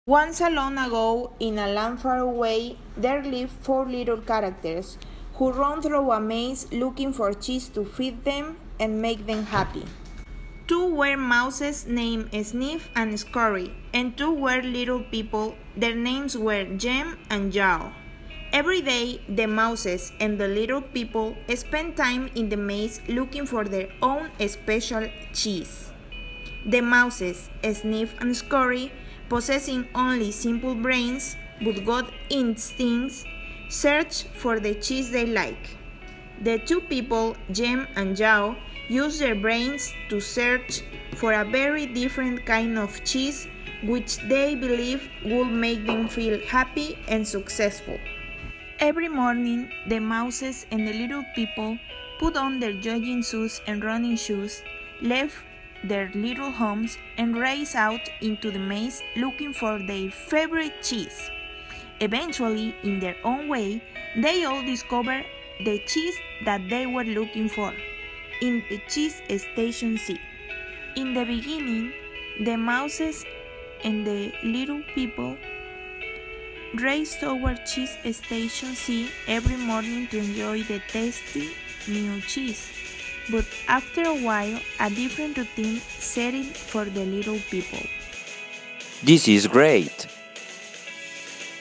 Once a long ago, in a land far away, there lived four little characters who roamed through a maze looking for cheese to feed them and make them happy. Two were mouses named Sniff and Scurry, and two were little people. Their names were Jem and Jow. Every day, the mouses and the little people spent time in the maze looking for their own special cheese. The mouses, Sniff and Scurry, possessing only simple brains but good instincts, search for the cheese they like. The two people, Jem and Jow, use their brains to search for a very different kind of cheese which they believe would make them feel happy and successful. Every morning, the mouses and the little people put on their jogging suits and running shoes, left their little homes, and race out into the maze looking for their favorite cheese. Eventually, in their own way, they all discovered the cheese that they were looking for in the cheese station C. In the beginning, the mouses and the little people raced toward cheese station C every morning to enjoy the tasty new cheese. But after a while, a different routine set in for the little people. This is great.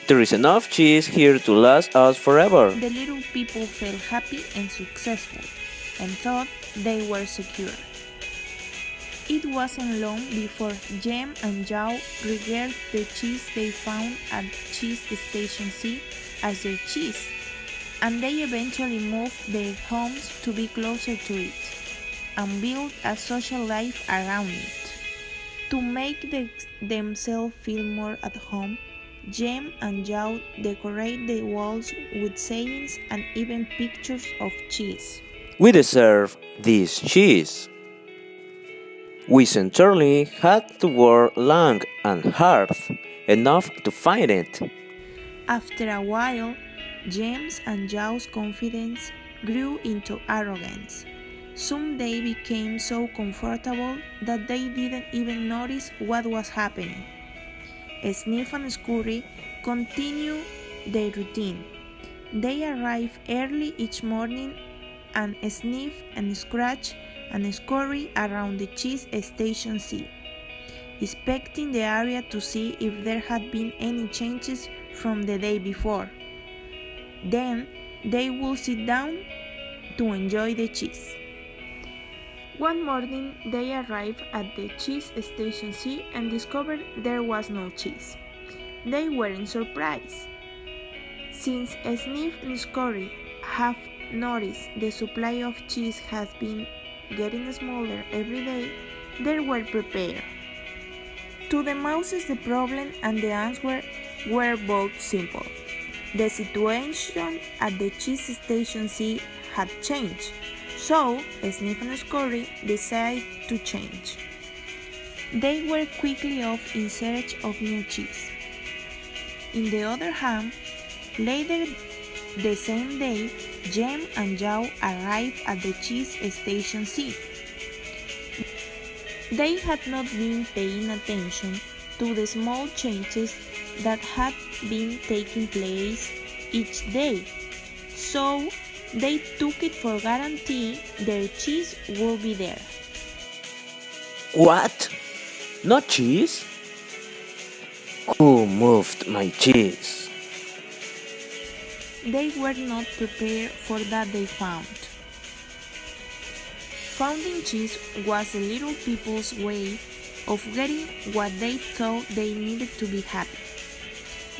There is enough cheese here to last us forever. The little people felt happy and successful and thought they were secure. It wasn't long before Jem and Jow regarded the cheese they found at Cheese Station C as their cheese, and they eventually moved their homes to be closer to it and built a social life around it. To make themselves feel more at home, Jem and Jow decorate the walls with sayings and even pictures of cheese. We deserve this cheese. We certainly had to work long and hard enough to find it. After a while, Jem's and Jow's confidence grew into arrogance. Soon they became so comfortable that they didn't even notice what was happening. Sniff and Scurry continued their routine. They arrive early each morning and sniff and scratch and scurry around the cheese station C, inspecting the area to see if there had been any changes from the day before. Then they would sit down to enjoy the cheese. One morning they arrived at the cheese station C and discovered there was no cheese. They weren't surprised, since Sniff and Scurry have noticed the supply of cheese has been getting smaller every day. They were prepared. To the mouses, the problem and the answer were both simple. The situation at the cheese station C had changed, so Sniff and Scurry decided to change. They were quickly off in search of new cheese. On the other hand, later the same day, Jem and Jow arrived at the cheese station C. They had not been paying attention to the small changes that had been taking place each day, so they took it for guarantee their cheese would be there. What? No cheese? Who moved my cheese? They were not prepared for that they found. Finding cheese was the little people's way of getting what they thought they needed to be happy.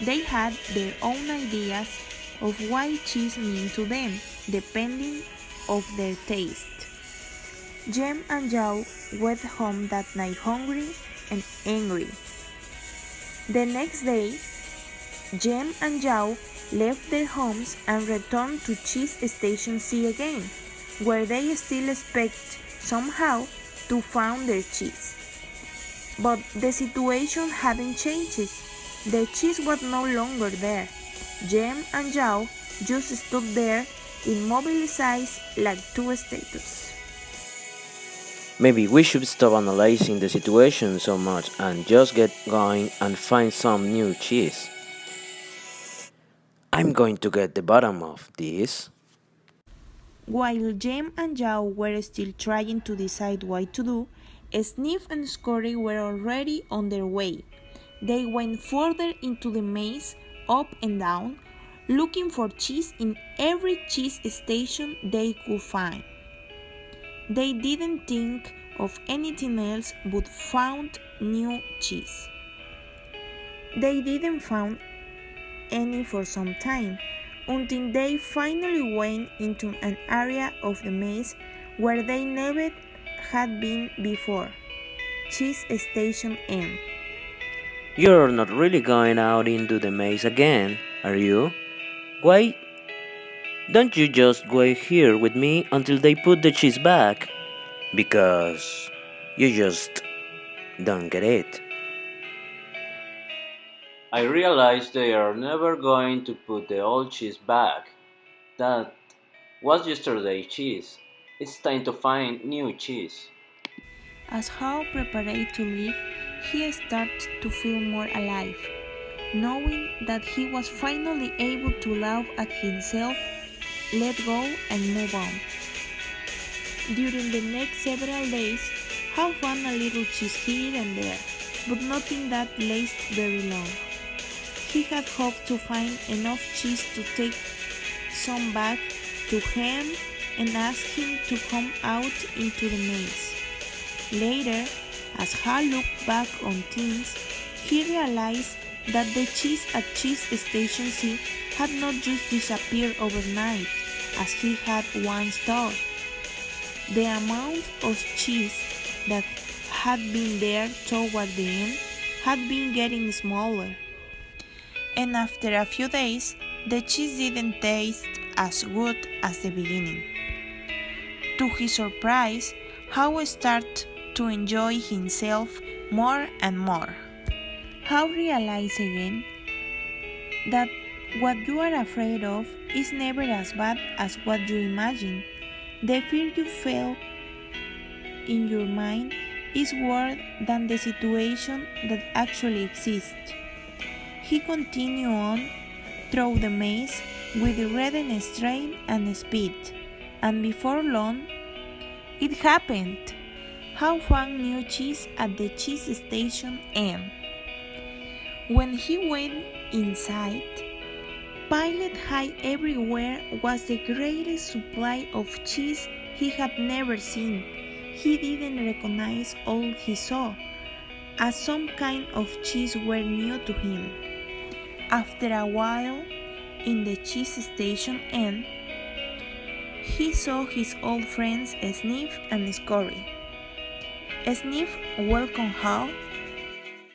They had their own ideas of why cheese meant to them, depending of their taste. Jem and Jow went home that night hungry and angry. The next day, Jem and Jow left their homes and returned to Cheese Station C again, where they still expect somehow to find their cheese. But the situation hadn't changed. The cheese was no longer there. Jem and Jow just stood there immobilized like two statues. Maybe we should stop analyzing the situation so much and just get going and find some new cheese. I'm going to get the bottom of this. While Jem and Yao were still trying to decide what to do, Sniff and Scurry were already on their way. They went further into the maze, up and down, looking for cheese in every cheese station they could find. They didn't think of anything else but found new cheese. They didn't find any for some time, until they finally went into an area of the maze where they never had been before. Cheese Station N. You're not really going out into the maze again, are you? Why don't you just wait here with me until they put the cheese back? Because you just don't get it. I realize they are never going to put the old cheese back. That was yesterday's cheese. It's time to find new cheese. As Hao prepared to leave, he started to feel more alive, knowing that he was finally able to laugh at himself, let go, and move on. During the next several days, Hao found a little cheese here and there, but nothing that lasted very long. He had hoped to find enough cheese to take some back to him and ask him to come out into the maze. Later, as Hal looked back on things, he realized that the cheese at Cheese Station C had not just disappeared overnight, as he had once thought. The amount of cheese that had been there toward the end had been getting smaller. And after a few days, the cheese didn't taste as good as the beginning. To his surprise, Hao started to enjoy himself more and more. Hao realized again that what you are afraid of is never as bad as what you imagine. The fear you feel in your mind is worse than the situation that actually exists. He continued on through the maze with reddened strength and speed, and before long, it happened. Hao found new cheese at the Cheese Station N. When he went inside, piled high everywhere was the greatest supply of cheese he had never seen. He didn't recognize all he saw, as some kind of cheese were new to him. After a while, in the Cheese Station N, he saw his old friends Sniff and Scurry. Sniff welcomed Hao